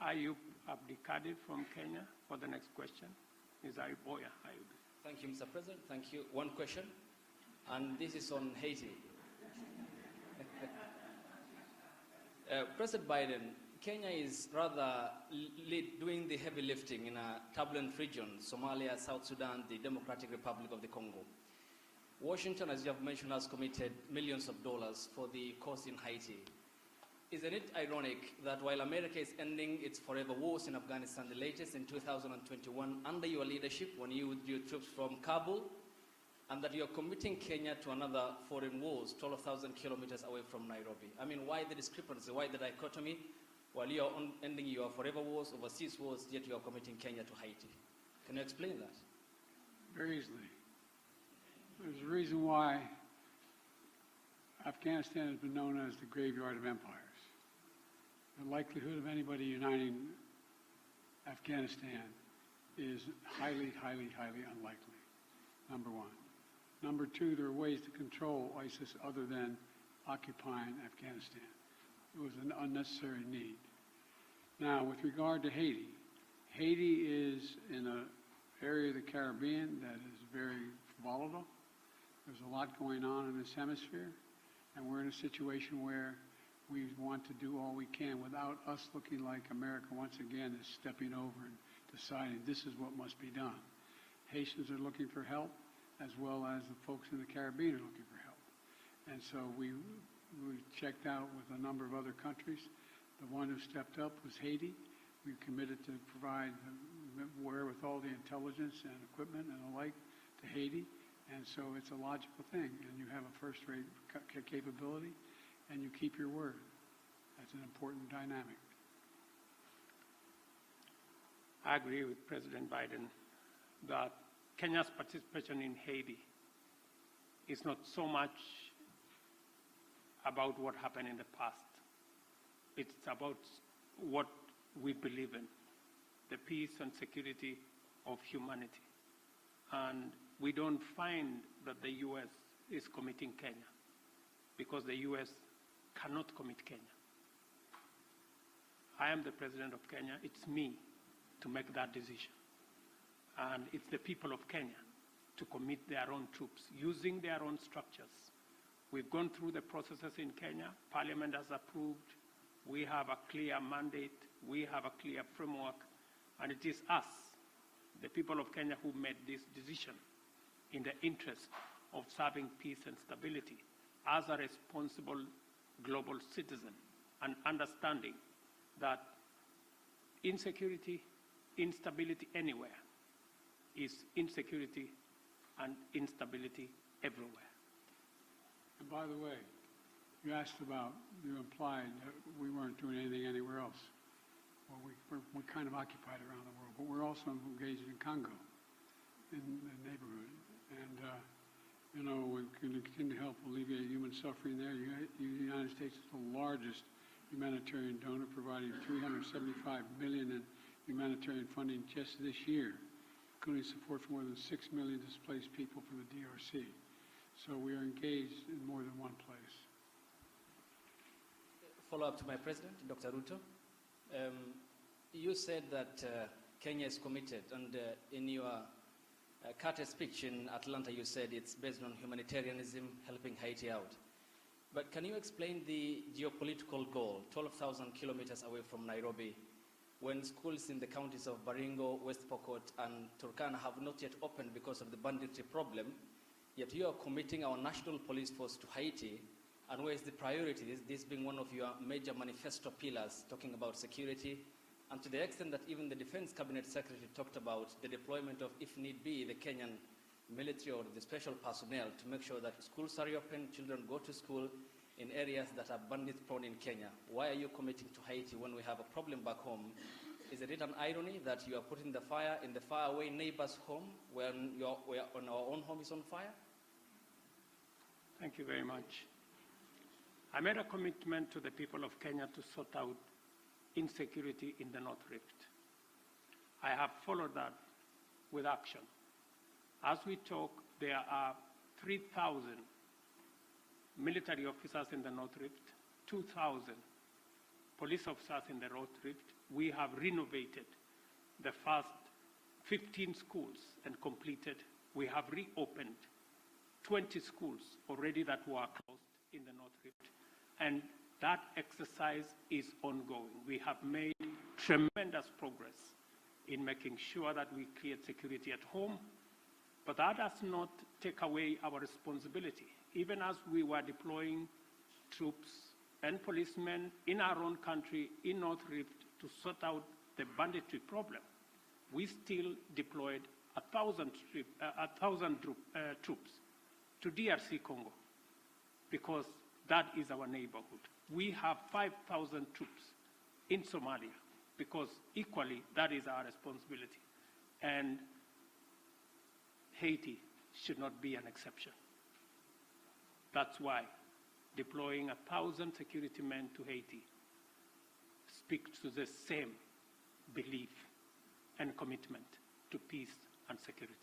Ayub Abdikadir from Kenya for the next question. Is Ayub? Oh, yeah, Ayub. Thank you, Mr. President. Thank you. One question, and this is on Haiti. President Biden, Kenya is rather doing the heavy lifting in a turbulent region, Somalia, South Sudan, the Democratic Republic of the Congo. Washington, as you have mentioned, has committed millions of dollars for the cause in Haiti. Isn't it ironic that while America is ending its forever wars in Afghanistan, the latest in 2021, under your leadership, when you withdrew troops from Kabul, and that you are committing Kenya to another foreign wars 12,000 kilometers away from Nairobi? I mean, why the discrepancy, why the dichotomy? While you are ending your forever wars, overseas wars, yet you are committing Kenya to Haiti. Can you explain that? Very easily. There's a reason why Afghanistan has been known as the graveyard of empires. The likelihood of anybody uniting Afghanistan is highly, highly, highly unlikely, number one. Number two, there are ways to control ISIS other than occupying Afghanistan. It was an unnecessary need. Now, with regard to Haiti, Haiti is in an area of the Caribbean that is very volatile. There's a lot going on in this hemisphere, and we're in a situation where we want to do all we can without us looking like America once again is stepping over and deciding this is what must be done. Haitians are looking for help, as well as the folks in the Caribbean are looking for help. And so we checked out with a number of other countries. The one who stepped up was Haiti. We committed to provide the wherewithal, the intelligence and equipment and the like to Haiti. And so it's a logical thing. And you have a first-rate capability, and you keep your word. That's an important dynamic. I agree with President Biden that Kenya's participation in Haiti is not so much about what happened in the past. It's about what we believe in, the peace and security of humanity. And we don't find that the U.S. is committing Kenya because the U.S. cannot commit Kenya. I am the president of Kenya. It's me to make that decision. And it's the people of Kenya to commit their own troops using their own structures. We've gone through the processes in Kenya. Parliament has approved. We have a clear mandate. We have a clear framework. And it is us, the people of Kenya, who made this decision in the interest of serving peace and stability as a responsible global citizen, and understanding that insecurity, instability anywhere is insecurity and instability everywhere. And by the way, you asked about, you implied that we weren't doing anything anywhere else. Well, we're kind of occupied around the world, but we're also engaged in Congo, in the neighborhood. And, you know, we're going to continue to help alleviate human suffering there. The United States is the largest humanitarian donor, providing $375 million in humanitarian funding just this year, including support for more than 6 million displaced people from the DRC. So we are engaged in more than one place. Follow up to my president, Dr. Ruto. You said that Kenya is committed, and in your Carter speech in Atlanta, you said it's based on humanitarianism, helping Haiti out. But can you explain the geopolitical goal, 12,000 kilometers away from Nairobi, when schools in the counties of Baringo, West Pokot, and Turkana have not yet opened because of the banditry problem, yet you are committing our national police force to Haiti, and where is the priority, this being one of your major manifesto pillars, talking about security, and to the extent that even the Defense Cabinet Secretary talked about the deployment of, if need be, the Kenyan military or the special personnel to make sure that schools are open, children go to school in areas that are bandit-prone in Kenya. Why are you committing to Haiti when we have a problem back home? Is it an irony that you are putting the fire in the faraway neighbor's home when our own home is on fire? Thank you very much. I made a commitment to the people of Kenya to sort out insecurity in the North Rift. I have followed that with action. As we talk, there are 3,000 military officers in the North Rift, 2,000 police officers in the North Rift. We have renovated the first 15 schools and completed. We have reopened 20 schools already that were closed in the North Rift. And that exercise is ongoing. We have made tremendous progress in making sure that we create security at home, but that does not take away our responsibility. Even as we were deploying troops and policemen in our own country, in North Rift, to sort out the banditry problem, we still deployed 1,000 troops to DRC Congo, because that is our neighborhood. We have 5,000 troops in Somalia, because equally that is our responsibility. And Haiti should not be an exception. That's why deploying 1,000 security men to Haiti speaks to the same belief and commitment to peace and security.